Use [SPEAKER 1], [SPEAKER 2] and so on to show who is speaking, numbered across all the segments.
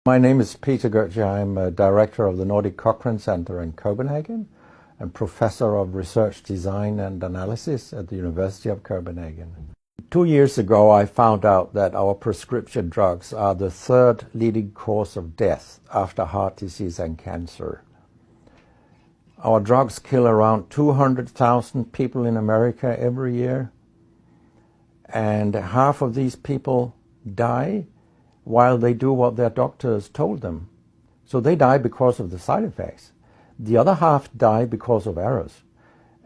[SPEAKER 1] My name is Peter Goetje. I'm a director of the Nordic Cochrane Center in Copenhagen and professor of research design and analysis at the University of Copenhagen. 2 years ago, I found out that our prescription drugs are the third leading cause of death after heart disease and cancer. Our drugs kill around 200,000 people in America every year, and half of these people die while they do what their doctors told them. So they die because of the side effects. The other half die because of errors.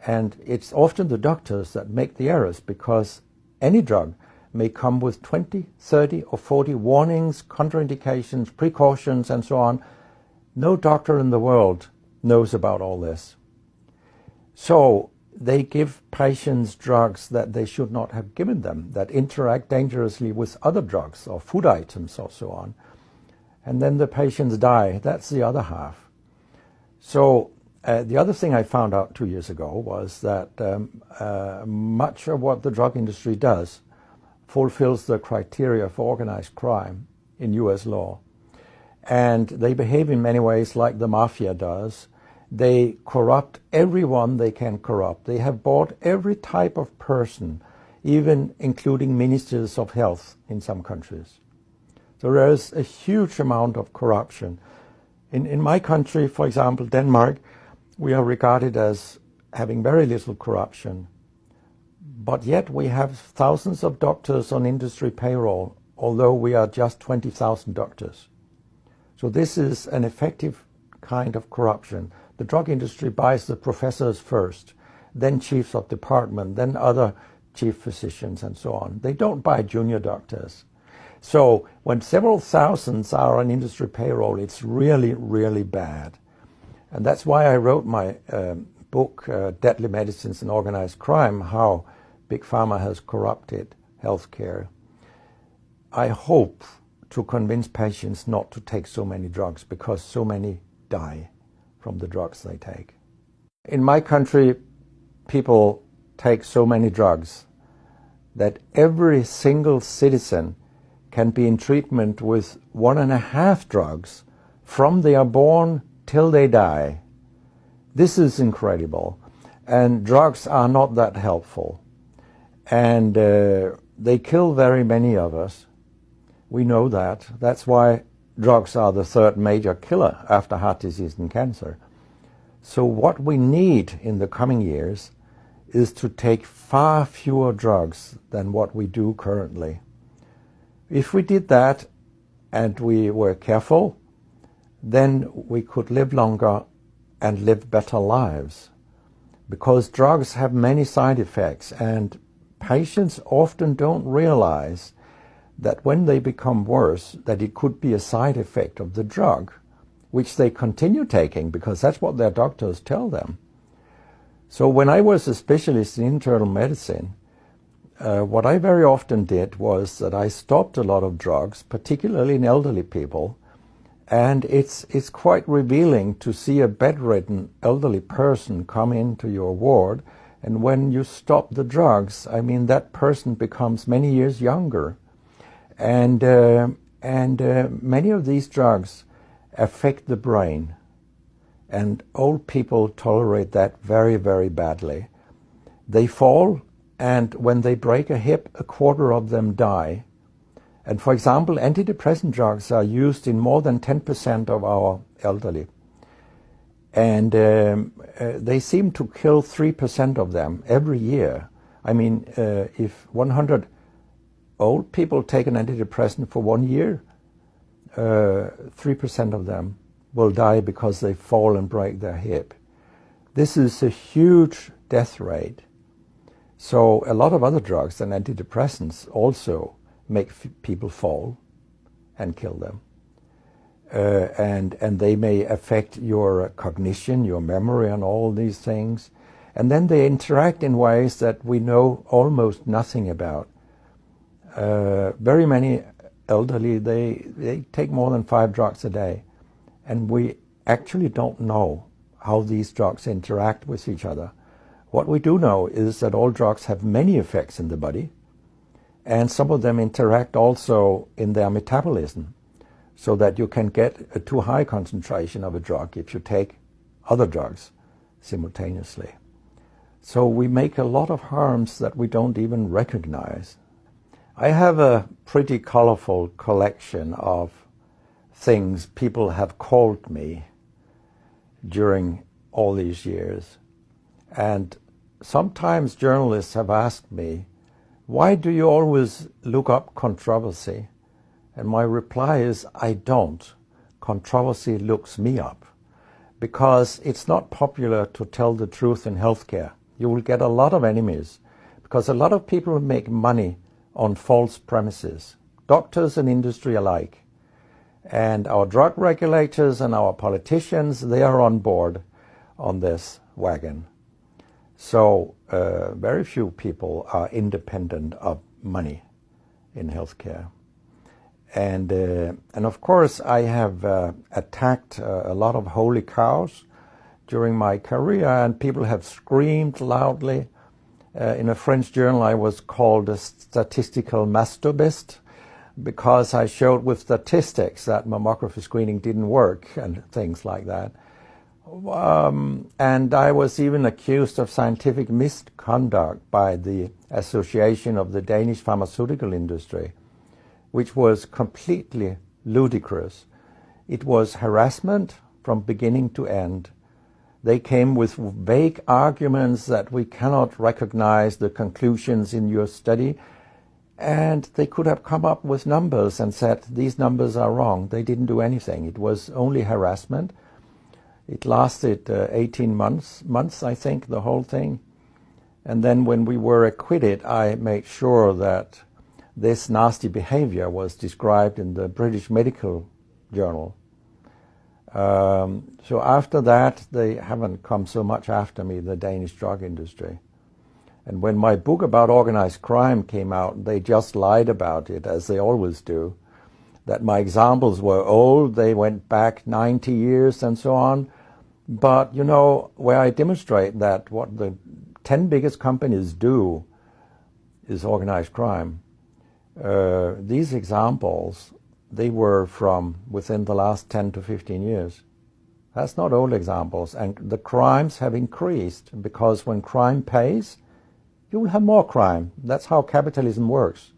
[SPEAKER 1] And it's often the doctors that make the errors, because any drug may come with 20, 30 or 40 warnings, contraindications, precautions and so on. No doctor in the world knows about all this. So they give patients drugs that they should not have given them, that interact dangerously with other drugs or food items or so on. And then the patients die. That's the other half. So the other thing I found out 2 years ago was that much of what the drug industry does fulfills the criteria for organized crime in US law. And they behave in many ways like the mafia does. They corrupt everyone they can corrupt. They have bought every type of person, even including ministers of health in some countries. So there is a huge amount of corruption. In my country, for example, Denmark, we are regarded as having very little corruption. But yet we have thousands of doctors on industry payroll, although we are just 20,000 doctors. So this is an effective kind of corruption. The drug industry buys the professors first, then chiefs of department, then other chief physicians and so on. They don't buy junior doctors. So when several thousands are on industry payroll, it's really, really bad. And that's why I wrote my book, Deadly Medicines and Organized Crime, How Big Pharma Has Corrupted Healthcare. I hope to convince patients not to take so many drugs, because so many die from the drugs they take. In my country, people take so many drugs that every single citizen can be in treatment with 1.5 drugs from they are born till they die. This is incredible. And drugs are not that helpful. And they kill very many of us. We know that. That's why drugs are the third major killer after heart disease and cancer. So what we need in the coming years is to take far fewer drugs than what we do currently. If we did that and we were careful, then we could live longer and live better lives. Because drugs have many side effects, and patients often don't realize that when they become worse, that it could be a side effect of the drug, which they continue taking because that's what their doctors tell them. So when I was a specialist in internal medicine, what I very often did was that I stopped a lot of drugs, particularly in elderly people, and it's quite revealing to see a bedridden elderly person come into your ward, and when you stop the drugs, I mean, that person becomes many years younger. And many of these drugs affect the brain, and old people tolerate that very, very badly. They fall, and when they break a hip, 1/4 of them die. And for example, antidepressant drugs are used in more than 10% of our elderly. And they seem to kill 3% of them every year. I mean, if 100 old people take an antidepressant for 1 year, 3% of them will die because they fall and break their hip. This is a huge death rate. So a lot of other drugs than antidepressants also make people fall and kill them. And they may affect your cognition, your memory and all these things. And then they interact in ways that we know almost nothing about. Very many elderly, they take more than 5 drugs a day, and we actually don't know how these drugs interact with each other. What we do know is that all drugs have many effects in the body, and some of them interact also in their metabolism. so that you can get a too high concentration of a drug if you take other drugs simultaneously. So we make a lot of harms that we don't even recognize. I have a pretty colorful collection of things people have called me during all these years. And sometimes journalists have asked me, why do you always look up controversy? And my reply is, I don't. Controversy looks me up. Because it's not popular to tell the truth in healthcare. You will get a lot of enemies, because a lot of people make money on false premises, doctors and industry alike. And our drug regulators and our politicians, they are on board on this wagon. So very few people are independent of money in healthcare. And of course, I have attacked a lot of holy cows during my career, and people have screamed loudly. In a French journal, I was called a statistical masturbist because I showed with statistics that mammography screening didn't work and things like that. And I was even accused of scientific misconduct by the Association of the Danish Pharmaceutical Industry, which was completely ludicrous. It was harassment from beginning to end. They came with vague arguments that we cannot recognize the conclusions in your study, and they could have come up with numbers and said, these numbers are wrong. They didn't do anything. It was only harassment. It lasted 18 months, I think, the whole thing. And then when we were acquitted, I made sure that this nasty behavior was described in the British Medical Journal. So after that, they haven't come so much after me, the Danish drug industry. And when my book about organized crime came out, they just lied about it, as they always do, that my examples were old, they went back 90 years and so on. But, you know, where I demonstrate that what the 10 biggest companies do is organized crime, these examples, they were from within the last 10 to 15 years. That's not old examples. And the crimes have increased because when crime pays, you will have more crime. That's how capitalism works.